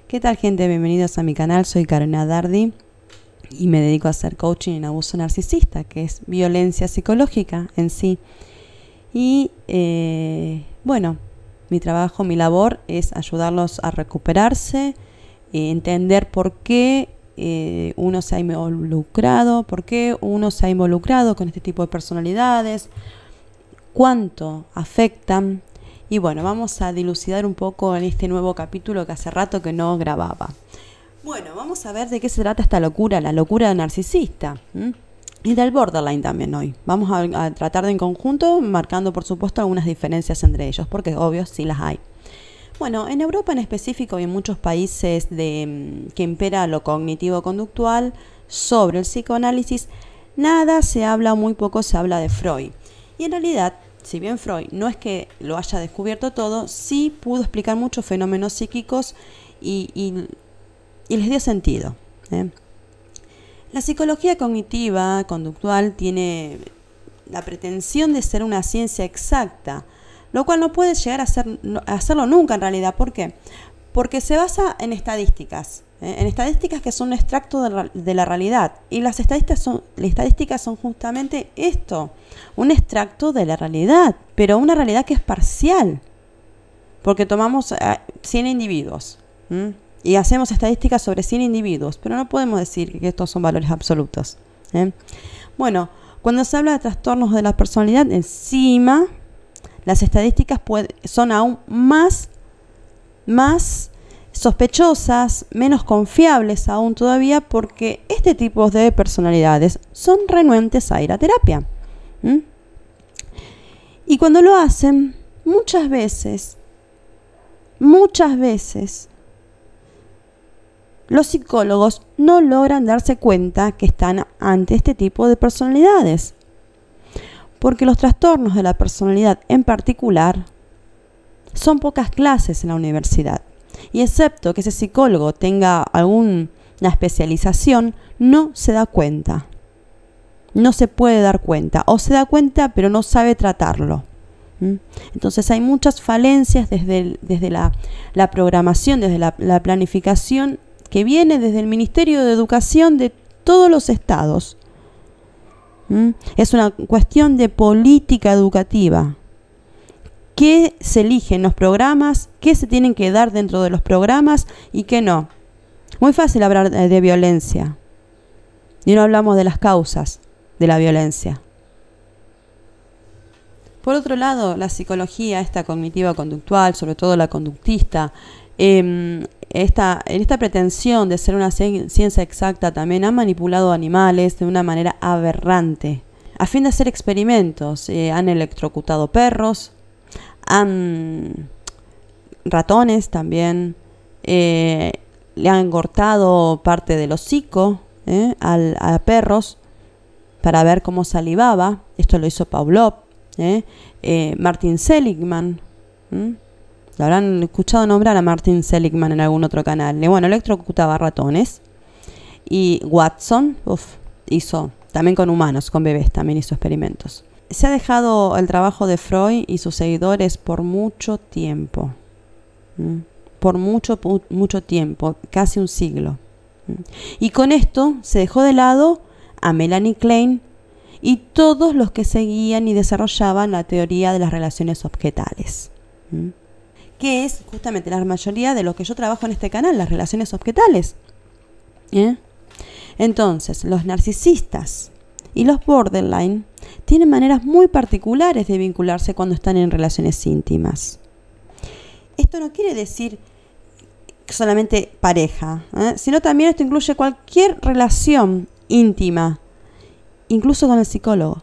¿Qué tal, gente? Bienvenidos a mi canal. Soy Carolina Dardi y me dedico a hacer coaching en abuso narcisista, que es violencia psicológica en sí. Y bueno, mi trabajo, mi labor es ayudarlos a recuperarse, entender por qué uno se ha involucrado, con este tipo de personalidades, cuánto afectan. Y bueno, vamos a dilucidar un poco en este nuevo capítulo que hace rato que no grababa. Bueno, vamos a ver de qué se trata esta locura, la locura narcisista. Y del borderline también hoy. Vamos a tratar de en conjunto, marcando por supuesto algunas diferencias entre ellos, porque obvio sí las hay. Bueno, en Europa en específico y en muchos países que impera lo cognitivo-conductual sobre el psicoanálisis, nada se habla, muy poco se habla de Freud. Y en realidad, si bien Freud no es que lo haya descubierto todo, sí pudo explicar muchos fenómenos psíquicos y les dio sentido. La psicología cognitiva conductual tiene la pretensión de ser una ciencia exacta, lo cual no puede llegar a hacerlo nunca en realidad. ¿Por qué? Porque se basa en estadísticas. En estadísticas que son un extracto de la realidad. Y las estadísticas son justamente esto, un extracto de la realidad, pero una realidad que es parcial. Porque tomamos 100 individuos y hacemos estadísticas sobre 100 individuos, pero no podemos decir que estos son valores absolutos. Bueno, cuando se habla de trastornos de la personalidad, encima, las estadísticas son aún más sospechosas, menos confiables aún todavía, porque este tipo de personalidades son renuentes a ir a terapia. Y cuando lo hacen, muchas veces, los psicólogos no logran darse cuenta que están ante este tipo de personalidades. Porque los trastornos de la personalidad en particular son pocas clases en la universidad. Y excepto que ese psicólogo tenga alguna especialización, no se da cuenta. No se puede dar cuenta. O se da cuenta, pero no sabe tratarlo. Entonces hay muchas falencias desde la programación, desde la planificación que viene desde el Ministerio de Educación de todos los estados. Es una cuestión de política educativa. ¿Qué se elige en los programas? ¿Qué se tienen que dar dentro de los programas y qué no? Muy fácil hablar de violencia y no hablamos de las causas de la violencia. Por otro lado, la psicología, esta cognitiva conductual, sobre todo la conductista, en esta pretensión de ser una ciencia exacta, también ha manipulado animales de una manera aberrante. A fin de hacer experimentos, han electrocutado perros, ratones también, le han cortado parte del hocico a perros para ver cómo salivaba. Esto lo hizo Pavlov, Martin Seligman. Lo habrán escuchado nombrar a Martin Seligman en algún otro canal. Bueno, electrocutaba ratones. Y Watson hizo, también con humanos, con bebés, también hizo experimentos. Se ha dejado el trabajo de Freud y sus seguidores por mucho tiempo. Por mucho tiempo, casi un siglo. Y con esto se dejó de lado a Melanie Klein y todos los que seguían y desarrollaban la teoría de las relaciones objetales. Que es justamente la mayoría de lo que yo trabajo en este canal, las relaciones objetales. Entonces, los narcisistas y los borderline tienen maneras muy particulares de vincularse cuando están en relaciones íntimas. Esto no quiere decir solamente pareja, sino también esto incluye cualquier relación íntima, incluso con el psicólogo.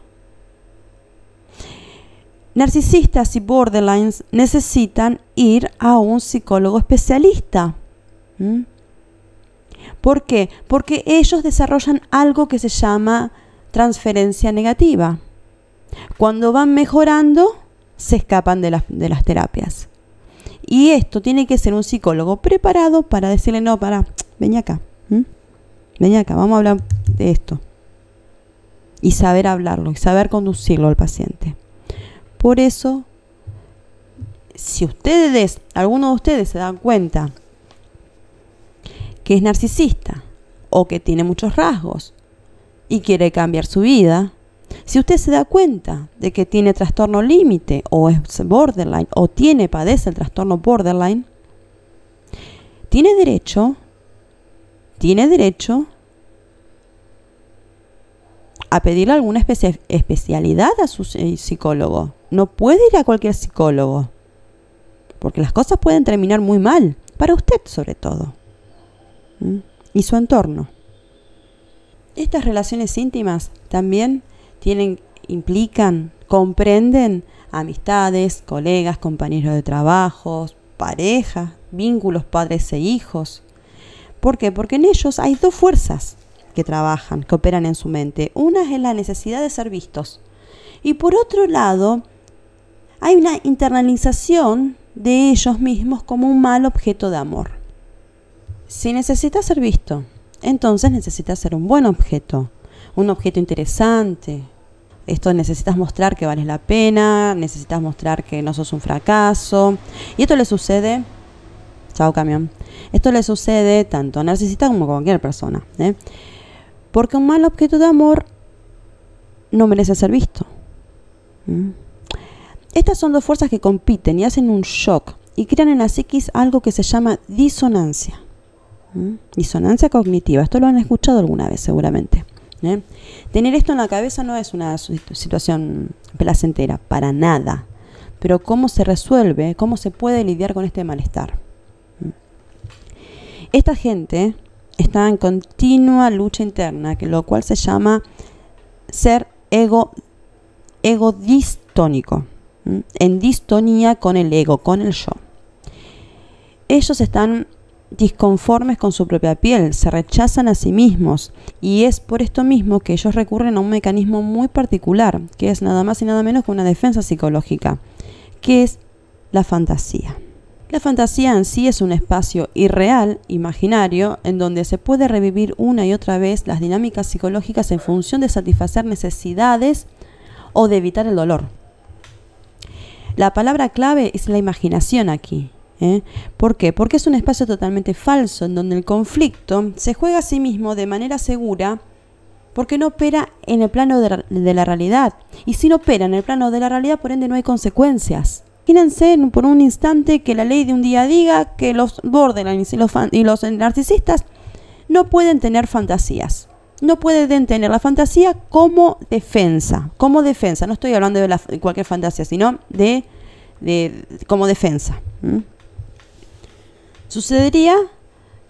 Narcisistas y borderlines necesitan ir a un psicólogo especialista. ¿Por qué? Porque ellos desarrollan algo que se llama transferencia negativa. Cuando van mejorando, se escapan de las terapias. Y esto tiene que ser un psicólogo preparado para decirle, no, ven acá. Ven acá, vamos a hablar de esto. Y saber hablarlo, y saber conducirlo al paciente. Por eso, si alguno de ustedes se dan cuenta que es narcisista o que tiene muchos rasgos y quiere cambiar su vida, si usted se da cuenta de que tiene trastorno límite o es borderline o padece el trastorno borderline, tiene derecho a pedirle alguna especialidad a su psicólogo. No puede ir a cualquier psicólogo, porque las cosas pueden terminar muy mal, para usted sobre todo, y su entorno. Estas relaciones íntimas también comprenden amistades, colegas, compañeros de trabajo, parejas, vínculos padres e hijos. ¿Por qué? Porque en ellos hay dos fuerzas que trabajan, que operan en su mente. Una es la necesidad de ser vistos. Y por otro lado, hay una internalización de ellos mismos como un mal objeto de amor. Si necesita ser visto, entonces necesita ser un buen objeto, un objeto interesante. Esto necesitas mostrar que vales la pena, necesitas mostrar que no sos un fracaso. Y esto le sucede, chao camión, esto le sucede tanto a narcisista como a cualquier persona, porque un mal objeto de amor no merece ser visto. Estas son dos fuerzas que compiten y hacen un shock y crean en la psiquis algo que se llama disonancia. Disonancia cognitiva. Esto lo han escuchado alguna vez seguramente. Tener esto en la cabeza no es una situación placentera, para nada. Pero ¿cómo se resuelve? ¿Cómo se puede lidiar con este malestar? Esta gente está en continua lucha interna, lo cual se llama ser egodistónico, en distonía con el ego, con el yo. Ellos están disconformes con su propia piel, se rechazan a sí mismos, y es por esto mismo que ellos recurren a un mecanismo muy particular, que es nada más y nada menos que una defensa psicológica, que es la fantasía. La fantasía en sí es un espacio irreal, imaginario, en donde se puede revivir una y otra vez las dinámicas psicológicas en función de satisfacer necesidades o de evitar el dolor. La palabra clave es la imaginación aquí. ¿Por qué? Porque es un espacio totalmente falso, en donde el conflicto se juega a sí mismo de manera segura, porque no opera en el plano de la realidad. Y si no opera en el plano de la realidad, por ende no hay consecuencias. Imagínense por un instante que la ley de un día diga que los borderlines y los narcisistas no pueden tener fantasías. No pueden tener la fantasía como defensa. Como defensa. No estoy hablando de cualquier fantasía, sino como defensa. Sucedería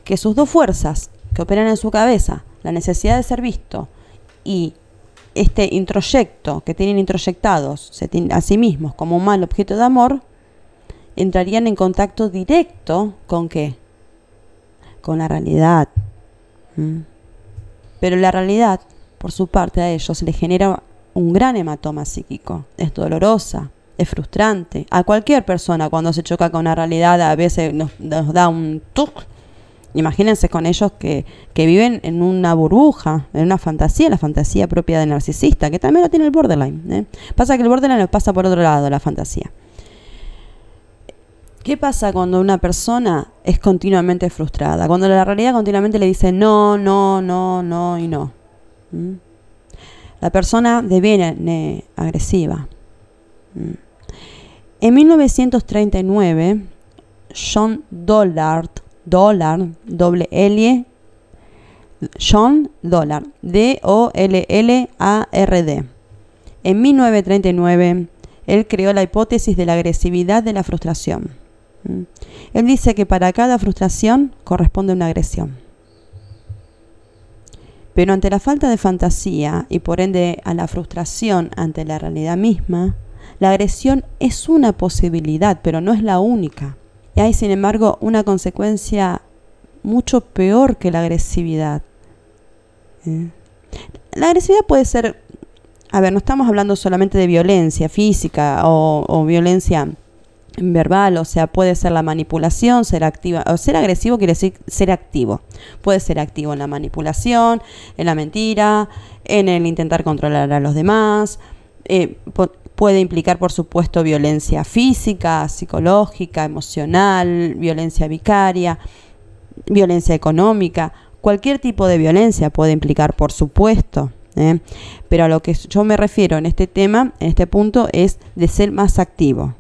que sus dos fuerzas que operan en su cabeza, la necesidad de ser visto y este introyecto que tienen introyectados a sí mismos como un mal objeto de amor, entrarían en contacto directo ¿con qué? Con la realidad. Pero la realidad, por su parte, a ellos les genera un gran hematoma psíquico. Es dolorosa, es frustrante. A cualquier persona cuando se choca con la realidad a veces nos da un tuc. Imagínense con ellos que viven en una burbuja, en una fantasía, la fantasía propia del narcisista, que también la tiene el borderline. Pasa que el borderline lo pasa por otro lado, la fantasía. ¿Qué pasa cuando una persona es continuamente frustrada? Cuando la realidad continuamente le dice no, no, no, no y no. La persona deviene agresiva. En 1939, John Dollard, John Dollard, D-O-L-L-A-R-D. En 1939, él creó la hipótesis de la agresividad de la frustración. Él dice que para cada frustración corresponde una agresión. Pero ante la falta de fantasía y por ende a la frustración ante la realidad misma, la agresión es una posibilidad, pero no es la única. Y hay, sin embargo, una consecuencia mucho peor que la agresividad. La agresividad puede ser, no estamos hablando solamente de violencia física o violencia verbal, o sea, puede ser la manipulación, ser activa, o ser agresivo quiere decir ser activo. Puede ser activo en la manipulación, en la mentira, en el intentar controlar a los demás. Puede implicar, por supuesto, violencia física, psicológica, emocional, violencia vicaria. violencia económica, cualquier tipo de violencia puede implicar, por supuesto. Pero a lo que yo me refiero en este tema, en este punto, es de ser más activo,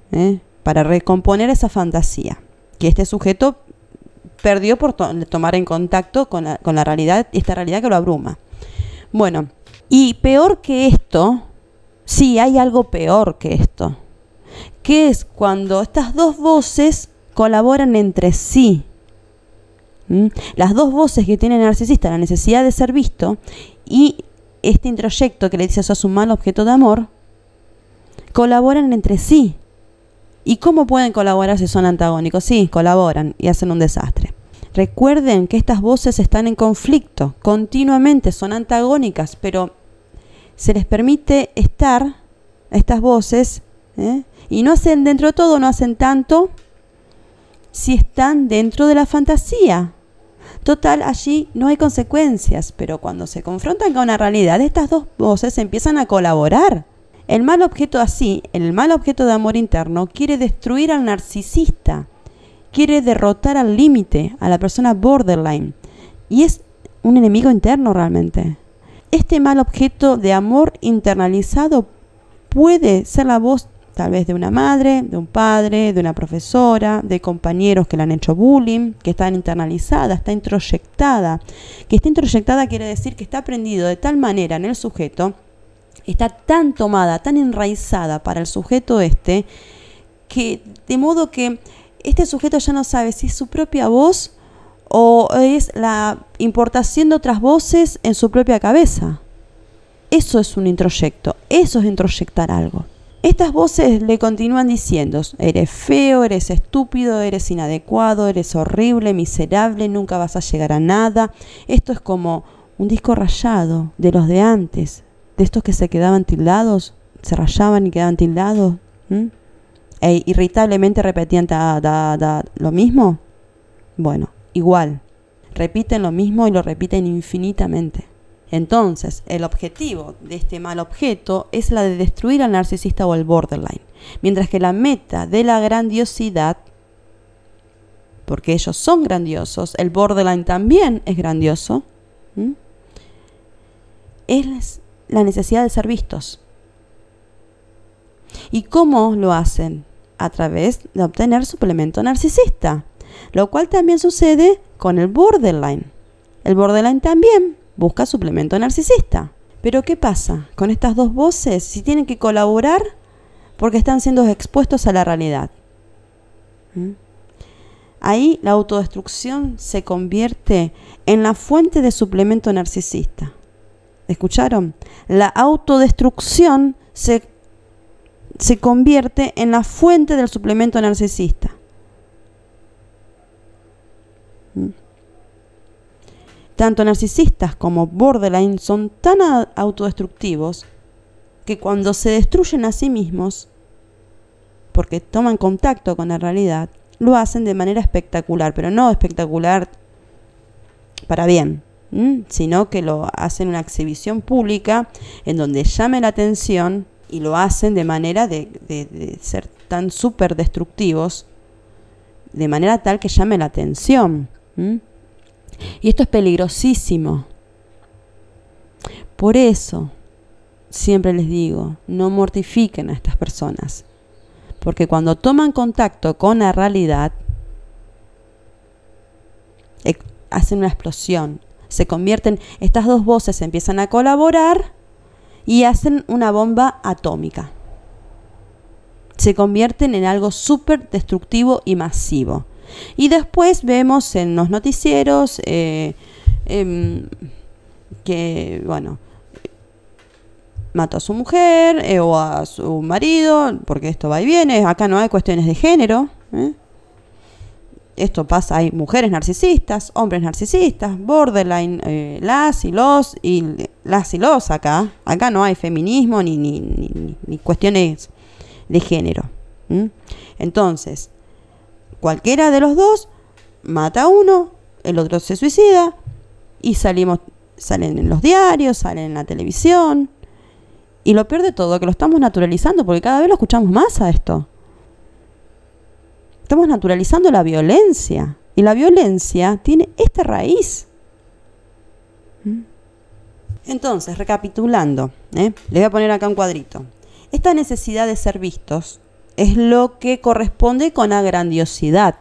para recomponer esa fantasía que este sujeto perdió por tomar en contacto con la realidad, esta realidad que lo abruma. Bueno, y peor que esto, sí, hay algo peor que esto, que es cuando estas dos voces colaboran entre sí. Las dos voces que tiene el narcisista, la necesidad de ser visto y este introyecto que le dice sos un mal objeto de amor, colaboran entre sí. ¿Y cómo pueden colaborar si son antagónicos? Sí, colaboran y hacen un desastre. Recuerden que estas voces están en conflicto continuamente, son antagónicas, pero se les permite estar, estas voces, y no hacen, dentro de todo, no hacen tanto si están dentro de la fantasía. Total, allí no hay consecuencias, pero cuando se confrontan con la realidad, estas dos voces empiezan a colaborar. El mal objeto el mal objeto de amor interno quiere destruir al narcisista, quiere derrotar al límite, a la persona borderline, y es un enemigo interno realmente. Este mal objeto de amor internalizado puede ser la voz tal vez de una madre, de un padre, de una profesora, de compañeros que le han hecho bullying, que están internalizadas, está introyectada. Que está introyectada quiere decir que está aprendido de tal manera en el sujeto, está tan tomada, tan enraizada para el sujeto que de modo que este sujeto ya no sabe si es su propia voz o es la importación de otras voces en su propia cabeza. Eso es un introyecto, eso es introyectar algo. Estas voces le continúan diciendo, eres feo, eres estúpido, eres inadecuado, eres horrible, miserable, nunca vas a llegar a nada. Esto es como un disco rayado de los de antes, de estos que se quedaban tildados, se rayaban y quedaban tildados, e irritablemente repetían lo mismo. Bueno, igual, repiten lo mismo y lo repiten infinitamente. Entonces, el objetivo de este mal objeto es la de destruir al narcisista o al borderline, mientras que la meta de la grandiosidad, porque ellos son grandiosos, el borderline también es grandioso, es la necesidad de ser vistos. ¿Y cómo lo hacen? A través de obtener suplemento narcisista, lo cual también sucede con el borderline. El borderline también busca suplemento narcisista. Pero ¿qué pasa con estas dos voces si tienen que colaborar porque están siendo expuestos a la realidad? Ahí la autodestrucción se convierte en la fuente de suplemento narcisista. ¿Escucharon? La autodestrucción se convierte en la fuente del suplemento narcisista. Tanto narcisistas como borderline son tan autodestructivos que cuando se destruyen a sí mismos, porque toman contacto con la realidad, lo hacen de manera espectacular, pero no espectacular para bien, sino que lo hacen en una exhibición pública en donde llame la atención y lo hacen de manera de ser tan súper destructivos, de manera tal que llame la atención. Y esto es peligrosísimo. Por eso, siempre les digo, no mortifiquen a estas personas. Porque cuando toman contacto con la realidad, hacen una explosión. Se convierten, estas dos voces empiezan a colaborar y hacen una bomba atómica. Se convierten en algo súper destructivo y masivo. Y después vemos en los noticieros que, bueno, mató a su mujer o a su marido, porque esto va y viene. Acá no hay cuestiones de género. Esto pasa, hay mujeres narcisistas, hombres narcisistas, borderline, las y los acá. Acá no hay feminismo ni cuestiones de género. Entonces, cualquiera de los dos mata a uno, el otro se suicida y salen en los diarios, salen en la televisión. Y lo peor de todo, que lo estamos naturalizando, porque cada vez lo escuchamos más a esto. Estamos naturalizando la violencia. Y la violencia tiene esta raíz. Entonces, recapitulando, les voy a poner acá un cuadrito. Esta necesidad de ser vistos es lo que corresponde con la grandiosidad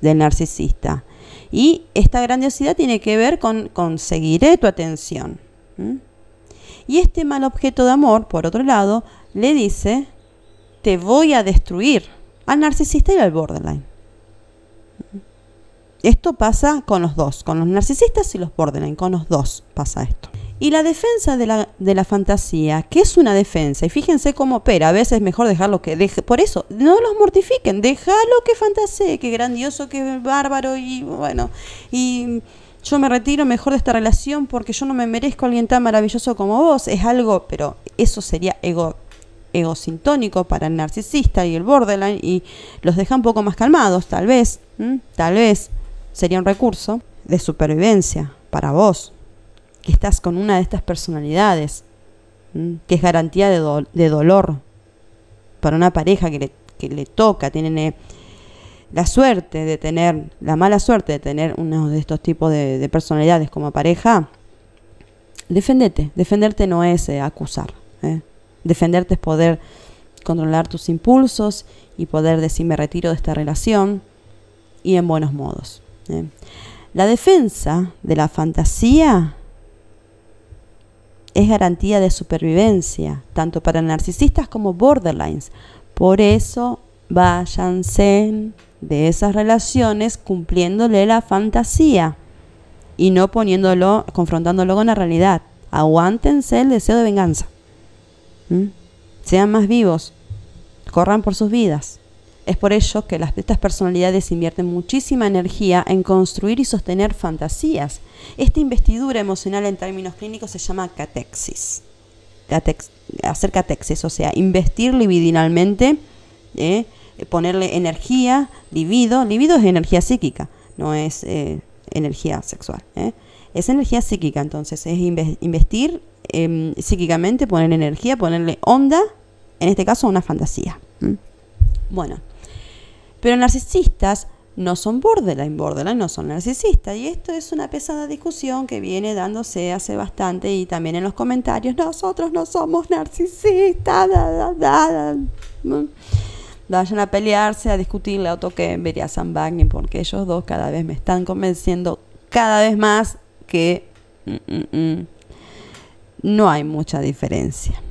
del narcisista. Y esta grandiosidad tiene que ver con conseguiré tu atención. Y este mal objeto de amor, por otro lado, le dice, te voy a destruir, al narcisista y al borderline. Esto pasa con los dos, con los narcisistas y los borderline, con los dos pasa esto. Y la defensa de la fantasía, ¿qué es una defensa? Y fíjense cómo opera, a veces es mejor dejarlo que deje, por eso, no los mortifiquen, déjalo que fantasee, que grandioso, que bárbaro, y bueno, y yo me retiro mejor de esta relación porque yo no me merezco a alguien tan maravilloso como vos, es algo, pero eso sería egosintónico para el narcisista y el borderline, y los deja un poco más calmados, tal vez sería un recurso de supervivencia para vos, que estás con una de estas personalidades, que es garantía de dolor para una pareja que le toca, tiene la suerte de tener, la mala suerte de tener uno de estos tipos de personalidades como pareja. Defenderte no es acusar, defenderte es poder controlar tus impulsos y poder decir me retiro de esta relación y en buenos modos. La defensa de la fantasía es garantía de supervivencia, tanto para narcisistas como borderlines. Por eso, váyanse de esas relaciones cumpliéndole la fantasía y no confrontándolo con la realidad. Aguántense el deseo de venganza. Sean más vivos, corran por sus vidas. Es por ello que estas personalidades invierten muchísima energía en construir y sostener fantasías. Esta investidura emocional en términos clínicos se llama catexis. Hacer catexis, o sea, investir libidinalmente, ponerle energía, libido. Libido es energía psíquica, no es energía sexual. Es energía psíquica, entonces es investir psíquicamente, poner energía, ponerle onda, en este caso una fantasía. Bueno, pero narcisistas no son borderline no son narcisistas, y esto es una pesada discusión que viene dándose hace bastante, y también en los comentarios, nosotros no somos narcisistas, vayan a pelearse, a discutirle a Otto Kemper y a Sam Bankman, porque ellos dos cada vez me están convenciendo cada vez más que no hay mucha diferencia.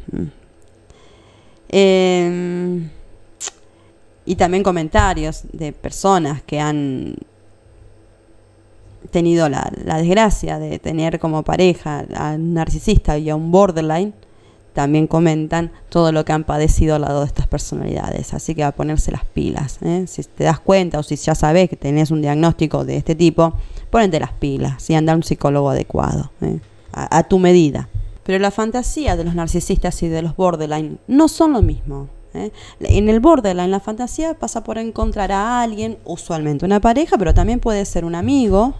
Y también comentarios de personas que han tenido la desgracia de tener como pareja a un narcisista y a un borderline, también comentan todo lo que han padecido al lado de estas personalidades. Así que a ponerse las pilas, si te das cuenta o si ya sabes que tenés un diagnóstico de este tipo, ponete las pilas y anda a un psicólogo adecuado, a tu medida. Pero la fantasía de los narcisistas y de los borderline no son lo mismo. En el borderline, la fantasía pasa por encontrar a alguien, usualmente una pareja, pero también puede ser un amigo,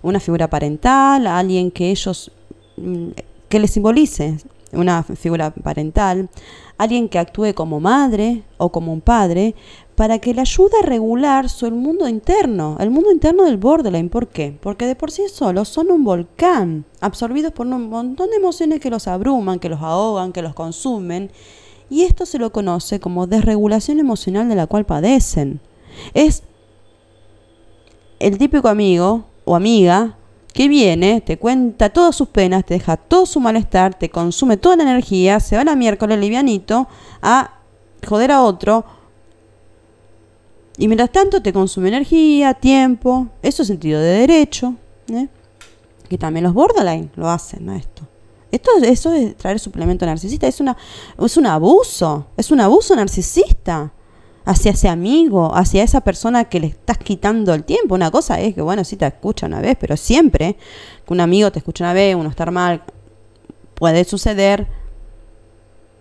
una figura parental, alguien que les simbolice, una figura parental, alguien que actúe como madre o como un padre, para que le ayude a regular el mundo interno del borderline. ¿Por qué? Porque de por sí solos son un volcán, absorbidos por un montón de emociones que los abruman, que los ahogan, que los consumen. Y esto se lo conoce como desregulación emocional de la cual padecen. Es el típico amigo o amiga que viene, te cuenta todas sus penas, te deja todo su malestar, te consume toda la energía, se va la miércoles livianito a joder a otro. Y mientras tanto te consume energía, tiempo, eso es sentido de derecho, que también los borderline lo hacen, ¿no? Eso es traer suplemento narcisista, es un abuso narcisista hacia ese amigo, hacia esa persona que le estás quitando el tiempo. Una cosa es que, bueno, sí te escucha una vez, pero siempre que un amigo te escucha una vez, uno estar mal, puede suceder,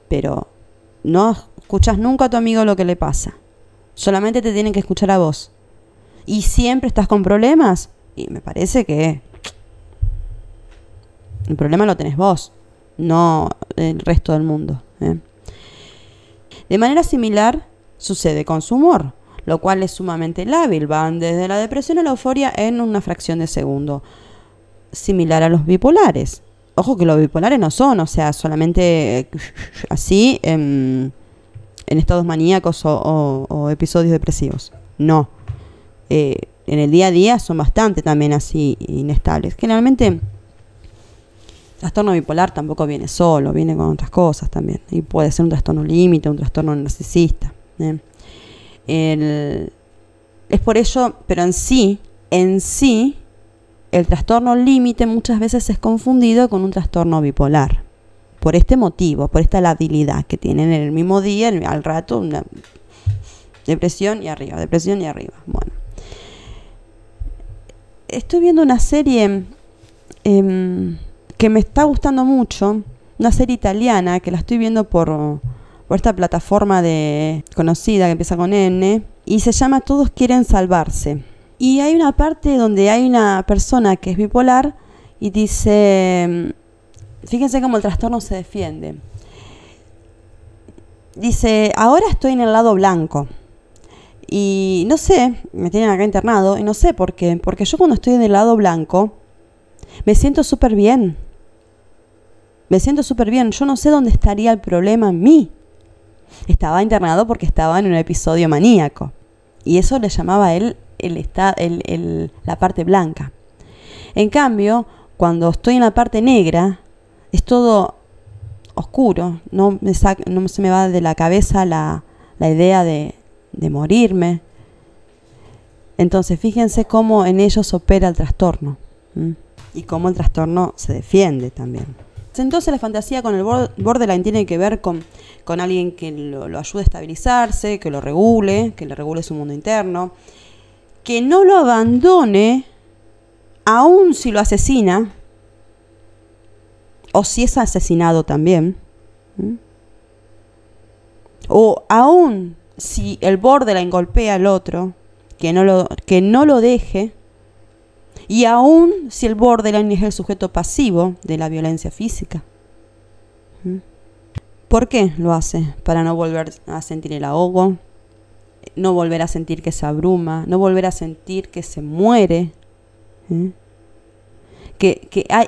pero no escuchas nunca a tu amigo lo que le pasa. Solamente te tienen que escuchar a vos. Y siempre estás con problemas, y me parece que el problema lo tenés vos, no el resto del mundo. De manera similar sucede con su humor. lo cual es sumamente lábil. Van desde la depresión a la euforia en una fracción de segundo, similar a los bipolares. Ojo que los bipolares no son, o sea, solamente así en estados maníacos o episodios depresivos. No. En el día a día son bastante también así inestables. Generalmente el trastorno bipolar tampoco viene solo, viene con otras cosas también. Y puede ser un trastorno límite, un trastorno narcisista. Es por ello, pero en sí, el trastorno límite muchas veces es confundido con un trastorno bipolar. Por este motivo, por esta labilidad que tienen en el mismo día, al rato, una depresión y arriba. Bueno. Estoy viendo una serie que me está gustando mucho, una serie italiana que la estoy viendo por esta plataforma conocida que empieza con N, y se llama Todos quieren salvarse. Y hay una parte donde hay una persona que es bipolar y dice, fíjense cómo el trastorno se defiende. Dice, ahora estoy en el lado blanco. Y no sé, me tienen acá internado y no sé por qué. Porque yo cuando estoy en el lado blanco me siento súper bien. Yo no sé dónde estaría el problema en mí. Estaba internado porque estaba en un episodio maníaco. Y eso le llamaba a él la parte blanca. En cambio, cuando estoy en la parte negra, es todo oscuro. No se me va de la cabeza la idea de morirme. Entonces, fíjense cómo en ellos opera el trastorno. Y cómo el trastorno se defiende también. Entonces la fantasía con el borderline tiene que ver con alguien que lo ayude a estabilizarse, que lo regule, que le regule su mundo interno, que no lo abandone aun si lo asesina o si es asesinado también, o aun si el borderline golpea al otro, que no lo deje. Y aún si el borderline es el sujeto pasivo de la violencia física. ¿Por qué lo hace? Para no volver a sentir el ahogo, no volver a sentir que se abruma, no volver a sentir que se muere. Que hay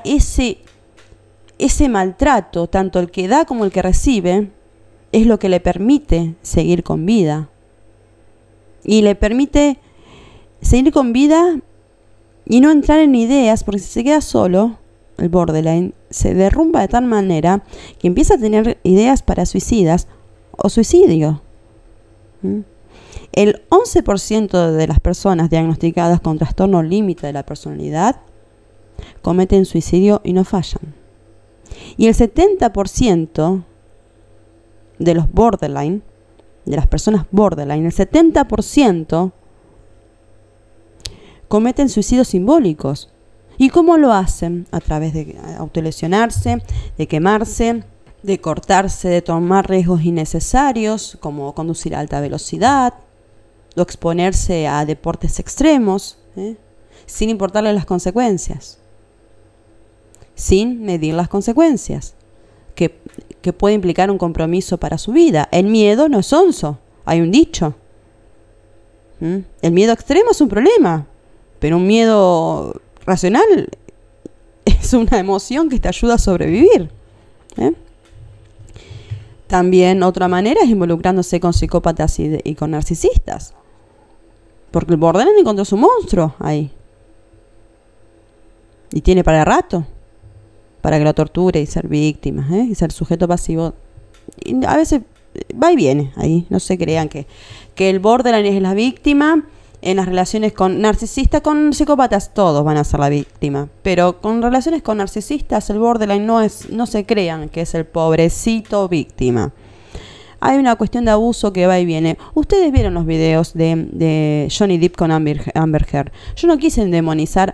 ese maltrato, tanto el que da como el que recibe, es lo que le permite seguir con vida. Y le permite seguir con vida y no entrar en ideas, porque si se queda solo, el borderline se derrumba de tal manera que empieza a tener ideas para suicidas o suicidio. El 11% de las personas diagnosticadas con trastorno límite de la personalidad cometen suicidio y no fallan. Y el 70% de los borderline, de las personas borderline, el 70% cometen suicidios simbólicos. ¿Y cómo lo hacen? A través de autolesionarse, de quemarse, de cortarse, de tomar riesgos innecesarios, como conducir a alta velocidad, o exponerse a deportes extremos, sin importarle las consecuencias, sin medir las consecuencias, que puede implicar un compromiso para su vida. El miedo no es sonso, hay un dicho. El miedo extremo es un problema, pero un miedo racional es una emoción que te ayuda a sobrevivir. También otra manera es involucrándose con psicópatas y con narcisistas, porque el borderline encontró su monstruo ahí y tiene para rato para que lo torture y ser víctima, y ser sujeto pasivo. Y a veces va y viene ahí. No se crean que el borderline es la víctima. En las relaciones con narcisistas, con psicópatas, todos van a ser la víctima. Pero con relaciones con narcisistas, el borderline no se crean que es el pobrecito víctima. Hay una cuestión de abuso que va y viene. Ustedes vieron los videos de Johnny Depp con Amber Heard. Yo no quise demonizar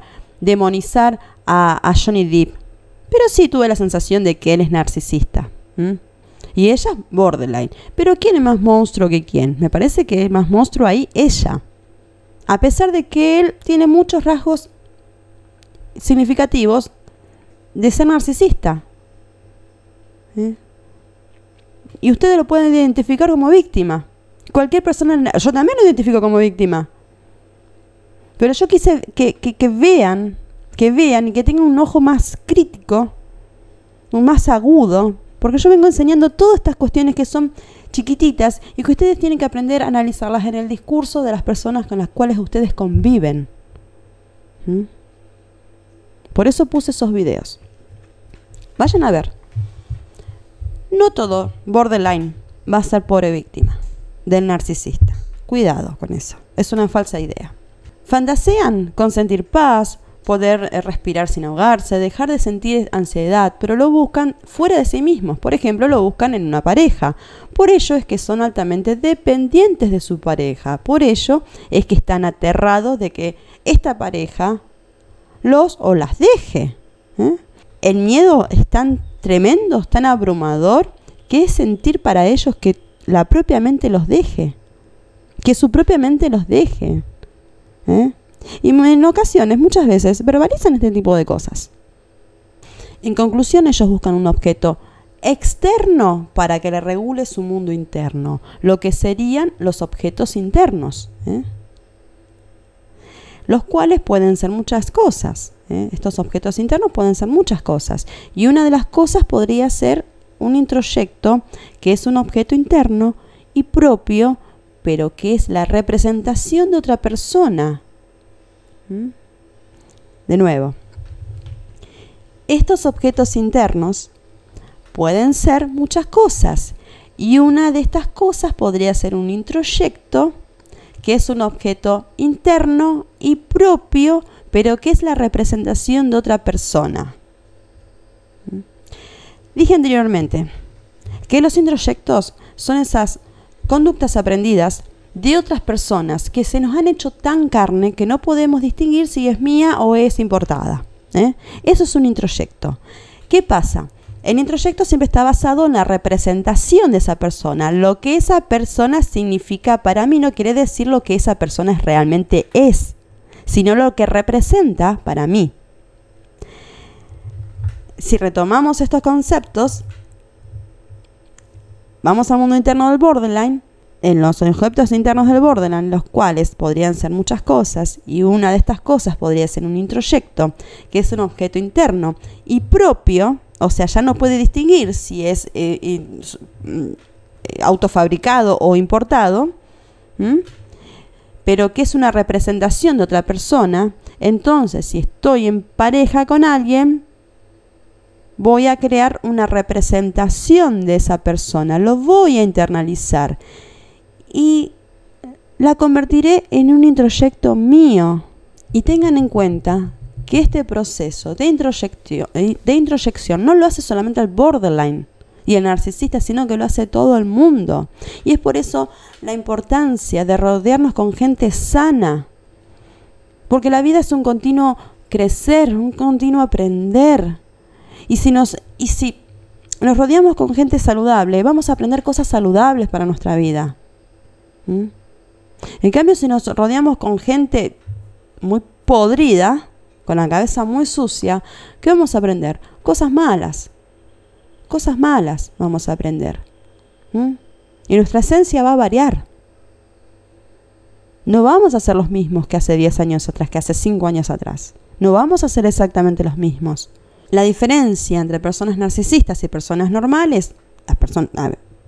a Johnny Depp, pero sí tuve la sensación de que él es narcisista. Y ella es borderline. Pero ¿quién es más monstruo que quién? Me parece que es más monstruo ahí ella. A pesar de que él tiene muchos rasgos significativos de ser narcisista. Y ustedes lo pueden identificar como víctima. Cualquier persona, yo también lo identifico como víctima. Pero yo quise que vean y que tengan un ojo más crítico, más agudo, porque yo vengo enseñando todas estas cuestiones que son chiquititas y que ustedes tienen que aprender a analizarlas en el discurso de las personas con las cuales ustedes conviven. Por eso puse esos videos. Vayan a ver. No todo borderline va a ser pobre víctima del narcisista. Cuidado con eso. Es una falsa idea. Fantasean con sentir paz, poder respirar sin ahogarse, dejar de sentir ansiedad, pero lo buscan fuera de sí mismos. Por ejemplo, lo buscan en una pareja. Por ello es que son altamente dependientes de su pareja. Por ello es que están aterrados de que esta pareja los o las deje. El miedo es tan tremendo, es tan abrumador, que es sentir para ellos que la propia mente los deje. Que su propia mente los deje. Y en ocasiones, muchas veces, verbalizan este tipo de cosas. En conclusión, ellos buscan un objeto externo para que le regule su mundo interno, lo que serían los objetos internos, los cuales pueden ser muchas cosas. Estos objetos internos pueden ser muchas cosas, y una de las cosas podría ser un introyecto, que es un objeto interno y propio, pero que es la representación de otra persona. De nuevo, estos objetos internos pueden ser muchas cosas, y una de estas cosas podría ser un introyecto, que es un objeto interno y propio, pero que es la representación de otra persona. Dije anteriormente que los introyectos son esas conductas aprendidas de otras personas que se nos han hecho tan carne que no podemos distinguir si es mía o es importada. Eso es un introyecto. ¿Qué pasa? El introyecto siempre está basado en la representación de esa persona. Lo que esa persona significa para mí no quiere decir lo que esa persona realmente es, sino lo que representa para mí. Si retomamos estos conceptos, vamos al mundo interno del borderline. En los objetos internos del borderline, los cuales podrían ser muchas cosas, y una de estas cosas podría ser un introyecto, que es un objeto interno y propio, o sea, ya no puede distinguir si es autofabricado o importado, pero que es una representación de otra persona. Entonces, si estoy en pareja con alguien, voy a crear una representación de esa persona, lo voy a internalizar y la convertiré en un introyecto mío. Y tengan en cuenta que este proceso de introyección no lo hace solamente el borderline y el narcisista, sino que lo hace todo el mundo. Y es por eso la importancia de rodearnos con gente sana, porque la vida es un continuo crecer, un continuo aprender. Y si nos rodeamos con gente saludable, vamos a aprender cosas saludables para nuestra vida. En cambio, si nos rodeamos con gente muy podrida, con la cabeza muy sucia, ¿qué vamos a aprender? Cosas malas. Cosas malas vamos a aprender. Y nuestra esencia va a variar. No vamos a ser los mismos que hace 10 años atrás, que hace 5 años atrás. No vamos a ser exactamente los mismos. La diferencia entre personas narcisistas y personas normales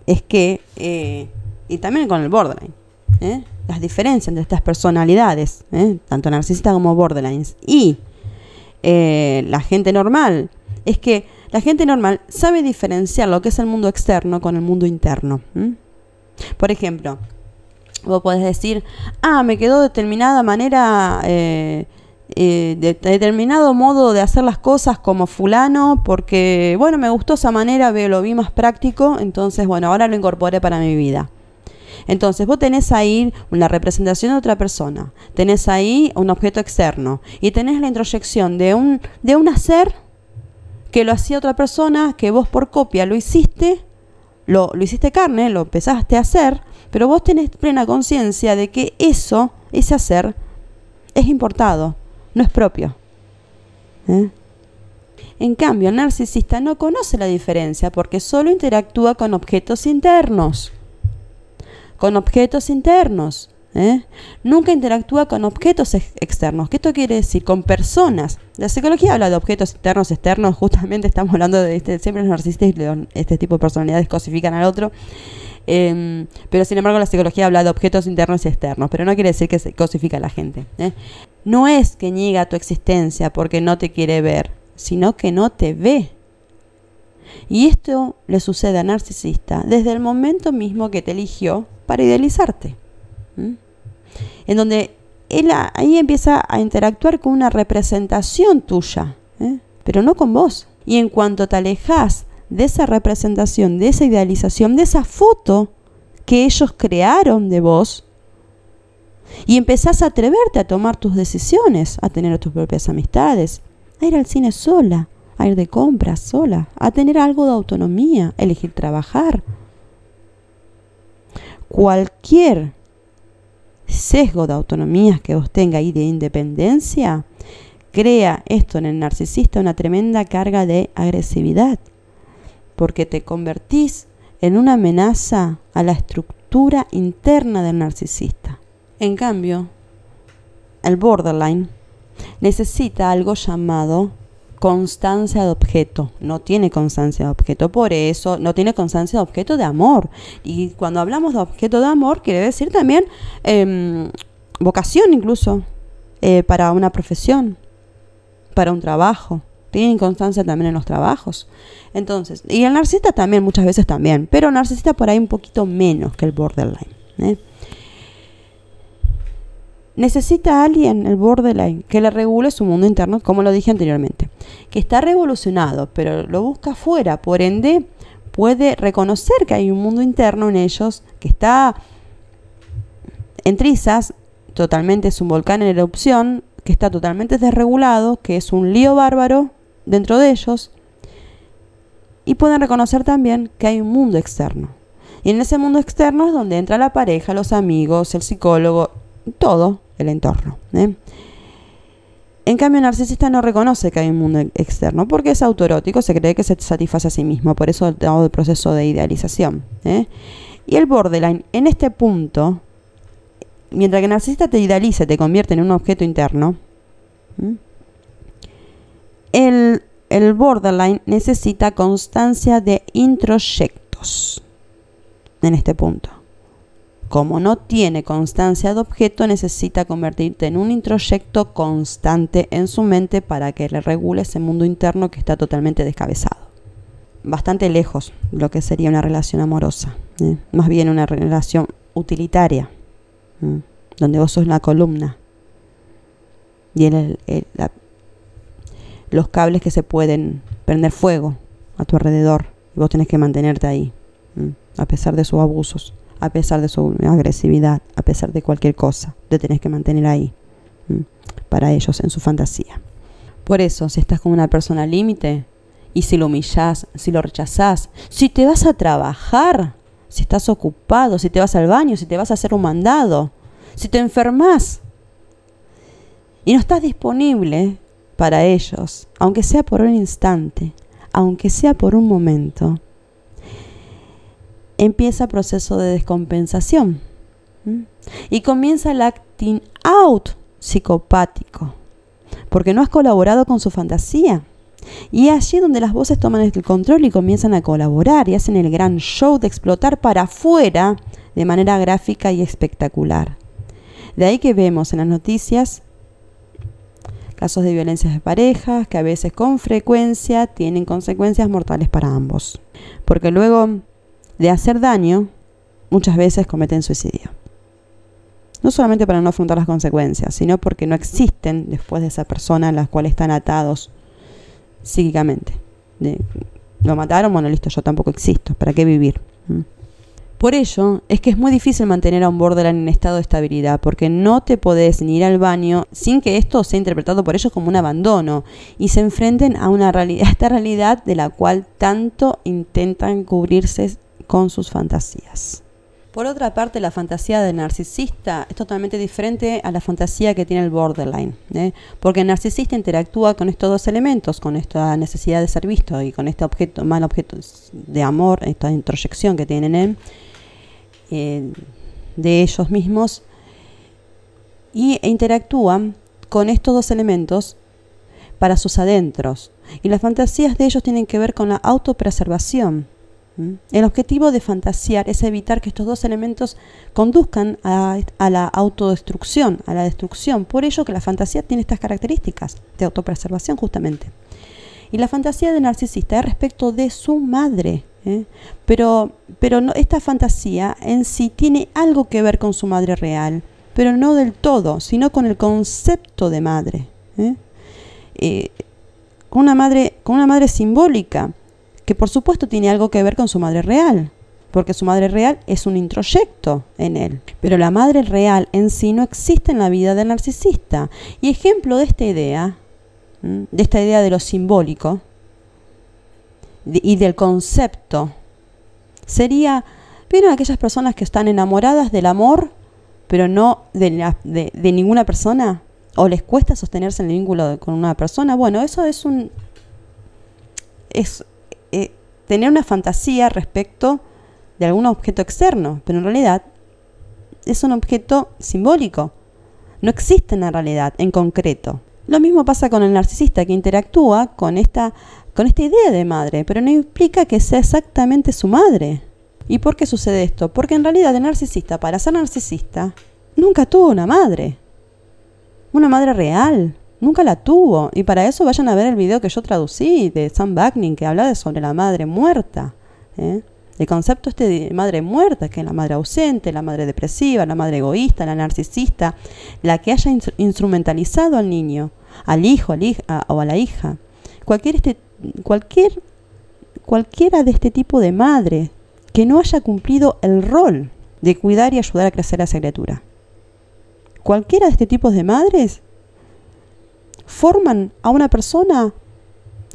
es que, y también con el borderline, las diferencias entre estas personalidades, tanto narcisistas como borderlines, y la gente normal, es que la gente normal sabe diferenciar lo que es el mundo externo con el mundo interno. Por ejemplo, vos podés decir, me quedó determinada manera, determinado modo de hacer las cosas como fulano, porque, bueno, me gustó esa manera, lo vi más práctico, entonces, bueno, ahora lo incorporé para mi vida. Entonces vos tenés ahí una representación de otra persona, tenés ahí un objeto externo y tenés la introyección de un hacer que lo hacía otra persona, que vos por copia lo hiciste carne, lo empezaste a hacer, pero vos tenés plena conciencia de que ese hacer es importado, no es propio. En cambio, el narcisista no conoce la diferencia porque solo interactúa con objetos internos. con objetos internos. Nunca interactúa con objetos externos. ¿Qué esto quiere decir? Con personas. La psicología habla de objetos internos, externos. Justamente estamos hablando de siempre los narcisistas y este tipo de personalidades cosifican al otro. Pero sin embargo la psicología habla de objetos internos y externos, pero no quiere decir que se cosifica a la gente. No es que niega tu existencia porque no te quiere ver, sino que no te ve. Y esto le sucede al narcisista desde el momento mismo que te eligió para idealizarte. En donde él ahí empieza a interactuar con una representación tuya, pero no con vos. Y en cuanto te alejas de esa representación, de esa idealización, de esa foto que ellos crearon de vos, y empezás a atreverte a tomar tus decisiones, a tener tus propias amistades, a ir al cine sola, a ir de compras sola, a tener algo de autonomía, elegir trabajar. Cualquier sesgo de autonomía que vos tenga y de independencia, crea esto en el narcisista una tremenda carga de agresividad, porque te convertís en una amenaza a la estructura interna del narcisista. En cambio, el borderline necesita algo llamado constancia de objeto. No tiene constancia de objeto, por eso no tiene constancia de objeto de amor. Y cuando hablamos de objeto de amor, quiere decir también vocación incluso, para una profesión, para un trabajo. Tienen constancia también en los trabajos. Entonces, y el narcisista también, muchas veces también, pero el narcisista por ahí un poquito menos que el borderline. Necesita a alguien, el borderline, que le regule su mundo interno, como lo dije anteriormente, que está revolucionado, pero lo busca afuera, por ende puede reconocer que hay un mundo interno en ellos que está en trizas, totalmente es un volcán en erupción, que está totalmente desregulado, que es un lío bárbaro dentro de ellos, y pueden reconocer también que hay un mundo externo. Y en ese mundo externo es donde entra la pareja, los amigos, el psicólogo, todo el entorno. En cambio, el narcisista no reconoce que hay un mundo externo porque es autoerótico, se cree que se satisface a sí mismo, por eso todo el proceso de idealización. Y el borderline, en este punto, mientras que el narcisista te idealiza, te convierte en un objeto interno, el borderline necesita constancia de introyectos en este punto. Como no tiene constancia de objeto, necesita convertirte en un introyecto constante en su mente para que le regule ese mundo interno que está totalmente descabezado. Bastante lejos de lo que sería una relación amorosa, más bien una relación utilitaria, donde vos sos la columna y los cables que se pueden prender fuego a tu alrededor y vos tenés que mantenerte ahí, a pesar de sus abusos, a pesar de su agresividad, a pesar de cualquier cosa, te tenés que mantener ahí, para ellos en su fantasía. Por eso, si estás con una persona límite, y si lo humillás, si lo rechazás, si te vas a trabajar, si estás ocupado, si te vas al baño, si te vas a hacer un mandado, si te enfermas y no estás disponible para ellos, aunque sea por un instante, aunque sea por un momento, empieza el proceso de descompensación y comienza el acting out psicopático, porque no has colaborado con su fantasía. Y es allí donde las voces toman el control y comienzan a colaborar y hacen el gran show de explotar para afuera de manera gráfica y espectacular. De ahí que vemos en las noticias casos de violencia de pareja que a veces con frecuencia tienen consecuencias mortales para ambos, porque luego de hacer daño muchas veces cometen suicidio. No solamente para no afrontar las consecuencias, sino porque no existen después de esa persona a la cual están atados psíquicamente. Lo mataron, bueno, listo, yo tampoco existo, ¿para qué vivir? Por ello es que es muy difícil mantener a un borderline en estado de estabilidad, porque no te podés ni ir al baño sin que esto sea interpretado por ellos como un abandono y se enfrenten a esta realidad de la cual tanto intentan cubrirse con sus fantasías. Por otra parte, la fantasía del narcisista es totalmente diferente a la fantasía que tiene el borderline, porque el narcisista interactúa con estos dos elementos, con esta necesidad de ser visto y con este mal objeto de amor, esta introyección que tienen en él, de ellos mismos e interactúan con estos dos elementos para sus adentros. Y las fantasías de ellos tienen que ver con la autopreservación. El objetivo de fantasear es evitar que estos dos elementos conduzcan a la autodestrucción, a la destrucción. Por ello que la fantasía tiene estas características de autopreservación justamente. Y la fantasía del narcisista es respecto de su madre. Pero no, esta fantasía en sí tiene algo que ver con su madre real, pero no del todo, sino con el concepto de madre. Con una madre simbólica, que por supuesto tiene algo que ver con su madre real, porque su madre real es un introyecto en él. Pero la madre real en sí no existe en la vida del narcisista. Y ejemplo de esta idea de lo simbólico y del concepto, sería, ¿vieron aquellas personas que están enamoradas del amor, pero no de ninguna persona? ¿O les cuesta sostenerse en el vínculo con una persona? Bueno, eso es tener una fantasía respecto de algún objeto externo, pero en realidad es un objeto simbólico. No existe en la realidad, en concreto. Lo mismo pasa con el narcisista, que interactúa con esta idea de madre, pero no implica que sea exactamente su madre. ¿Y por qué sucede esto? Porque en realidad el narcisista, para ser narcisista, nunca tuvo una madre real. Nunca la tuvo. Y para eso vayan a ver el video que yo traducí de Sam Vaknin, que habla sobre la madre muerta. El concepto de madre muerta, que es la madre ausente, la madre depresiva, la madre egoísta, la narcisista, la que haya instrumentalizado al niño, al hijo, o a la hija. Cualquiera de este tipo de madre que no haya cumplido el rol de cuidar y ayudar a crecer a esa criatura. Cualquiera de este tipo de madres forman a una persona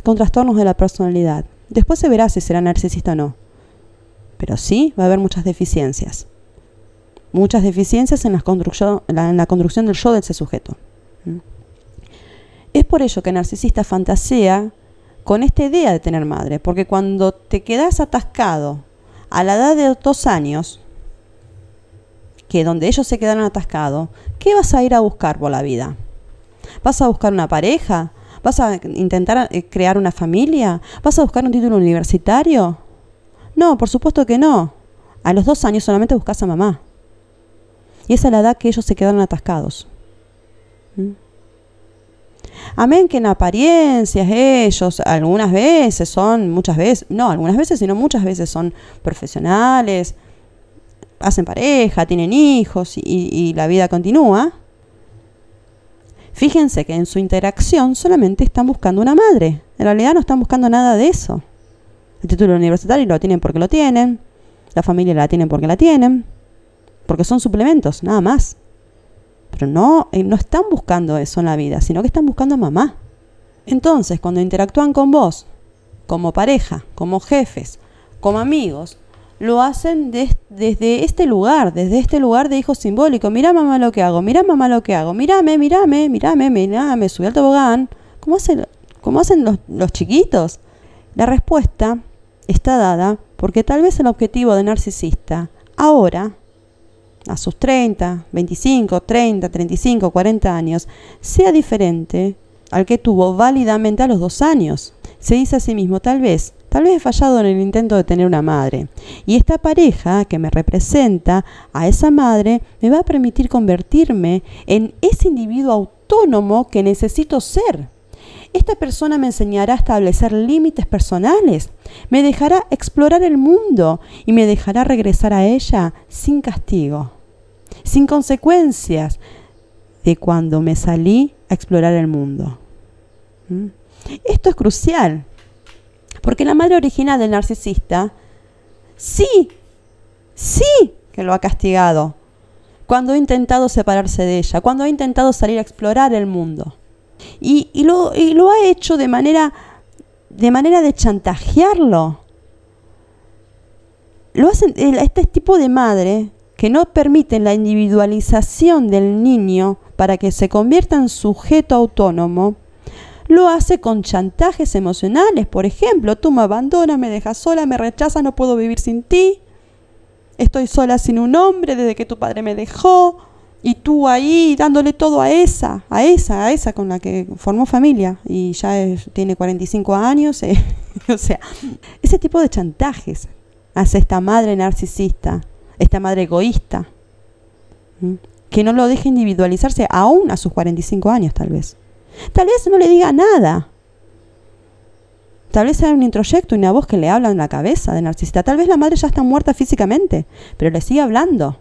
con trastornos de la personalidad. Después se verá si será narcisista o no. Pero sí va a haber muchas deficiencias. Muchas deficiencias en la construcción del yo de ese sujeto. Es por ello que el narcisista fantasea con esta idea de tener madre. Porque cuando te quedas atascado a la edad de 2 años, que donde ellos se quedaron atascados, ¿qué vas a ir a buscar por la vida? ¿Vas a buscar una pareja? ¿Vas a intentar crear una familia? ¿Vas a buscar un título universitario? No, por supuesto que no. A los 2 años solamente buscas a mamá. Y esa es la edad que ellos se quedaron atascados. Amén que en apariencias ellos algunas veces son profesionales, hacen pareja, tienen hijos y la vida continúa. Fíjense que en su interacción solamente están buscando una madre. En realidad no están buscando nada de eso. El título universitario lo tienen porque lo tienen. La familia la tienen porque la tienen. Porque son suplementos, nada más. Pero no están buscando eso en la vida, sino que están buscando a mamá. Entonces, cuando interactúan con vos, como pareja, como jefes, como amigos, lo hacen desde este lugar de hijo simbólico. Mirá mamá lo que hago, mirá mamá lo que hago, mirame, subí al tobogán. ¿Cómo hacen los chiquitos? La respuesta está dada porque tal vez el objetivo del narcisista ahora, a sus 30, 25, 30, 35, 40 años, sea diferente al que tuvo válidamente a los 2 años. Se dice a sí mismo, tal vez he fallado en el intento de tener una madre. Y esta pareja que me representa a esa madre me va a permitir convertirme en ese individuo autónomo que necesito ser. Esta persona me enseñará a establecer límites personales, me dejará explorar el mundo y me dejará regresar a ella sin castigo, sin consecuencias de cuando me salí a explorar el mundo. Esto es crucial. Porque la madre original del narcisista sí que lo ha castigado cuando ha intentado separarse de ella, cuando ha intentado salir a explorar el mundo. Y lo ha hecho de manera de chantajearlo. Lo hacen este tipo de madre que no permiten la individualización del niño para que se convierta en sujeto autónomo. Lo hace con chantajes emocionales. Por ejemplo, tú me abandonas, me dejas sola, me rechazas, no puedo vivir sin ti. estoy sola sin un hombre desde que tu padre me dejó, y tú ahí dándole todo a esa con la que formó familia, y ya tiene 45 años, o sea, ese tipo de chantajes hace esta madre narcisista, esta madre egoísta, que no lo deja individualizarse aún a sus 45 años tal vez. Tal vez no le diga nada. Tal vez sea un introyecto, una voz que le habla en la cabeza de narcisista. Tal vez la madre ya está muerta físicamente, pero le sigue hablando.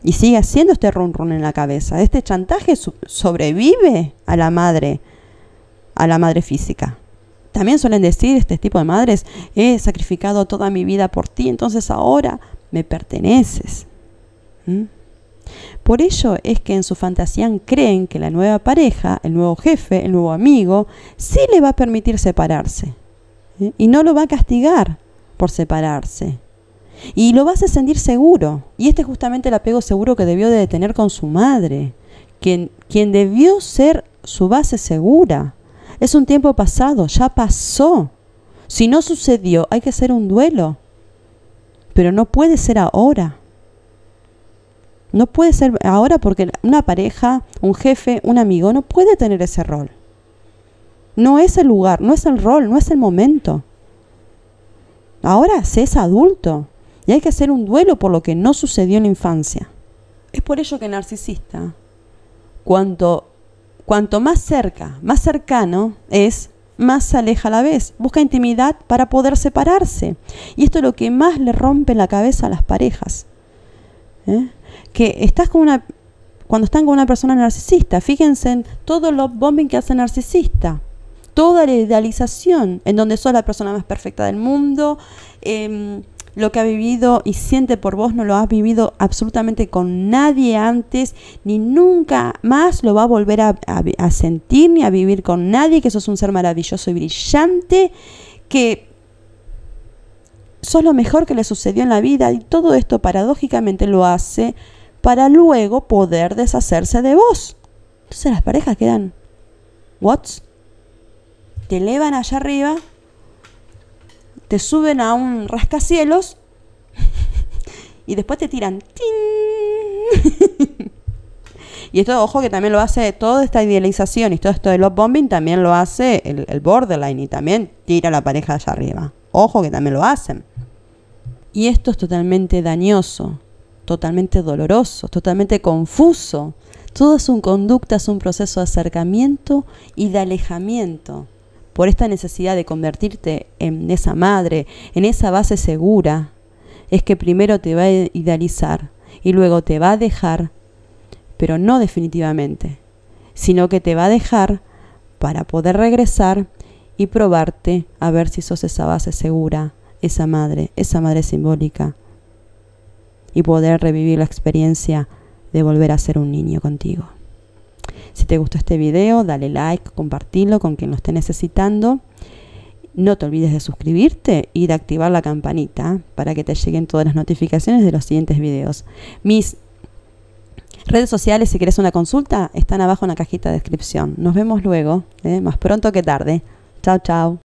Y sigue haciendo este run run en la cabeza. Este chantaje sobrevive a la madre física. También suelen decir este tipo de madres: he sacrificado toda mi vida por ti, entonces ahora me perteneces. Por ello es que en su fantasía creen que la nueva pareja, el nuevo jefe, el nuevo amigo, sí le va a permitir separarse. Y no lo va a castigar por separarse. Y lo va a hacer sentir seguro. Y este es justamente el apego seguro que debió de tener con su madre, quien debió ser su base segura. Es un tiempo pasado, ya pasó. Si no sucedió, hay que hacer un duelo. Pero no puede ser ahora. No puede ser ahora porque una pareja, un jefe, un amigo no puede tener ese rol. No es el lugar, no es el rol, no es el momento. Ahora se es adulto y hay que hacer un duelo por lo que no sucedió en la infancia. Es por ello que el narcisista, cuanto más cercano es, más se aleja a la vez. Busca intimidad para poder separarse. Y esto es lo que más le rompe la cabeza a las parejas. Que cuando están con una persona narcisista, fíjense en todo el love bombing que hace el narcisista. Toda la idealización, en donde sos la persona más perfecta del mundo, lo que ha vivido y siente por vos no lo has vivido absolutamente con nadie antes, ni nunca más lo va a volver a sentir ni a vivir con nadie, que sos un ser maravilloso y brillante, que sos lo mejor que le sucedió en la vida, y todo esto paradójicamente lo hace para luego poder deshacerse de vos. Entonces las parejas quedan, ¿what? Te elevan allá arriba, te suben a un rascacielos y después te tiran. ¡Tin! Y esto, ojo, que también lo hace toda esta idealización y todo esto de love bombing, también lo hace el borderline, y también tira a la pareja allá arriba. Ojo, que también lo hacen. Y esto es totalmente dañoso, totalmente doloroso, totalmente confuso. Todo es un conducta, es un proceso de acercamiento y de alejamiento. Por esta necesidad de convertirte en esa madre, en esa base segura, es que primero te va a idealizar y luego te va a dejar, pero no definitivamente, sino que te va a dejar para poder regresar y probarte a ver si sos esa base segura, esa madre simbólica, y poder revivir la experiencia de volver a ser un niño contigo. Si te gustó este video, dale like, compartilo con quien lo esté necesitando. No te olvides de suscribirte y de activar la campanita para que te lleguen todas las notificaciones de los siguientes videos. Mis redes sociales, si querés una consulta, están abajo en la cajita de descripción. Nos vemos luego, más pronto que tarde. Chao, chao.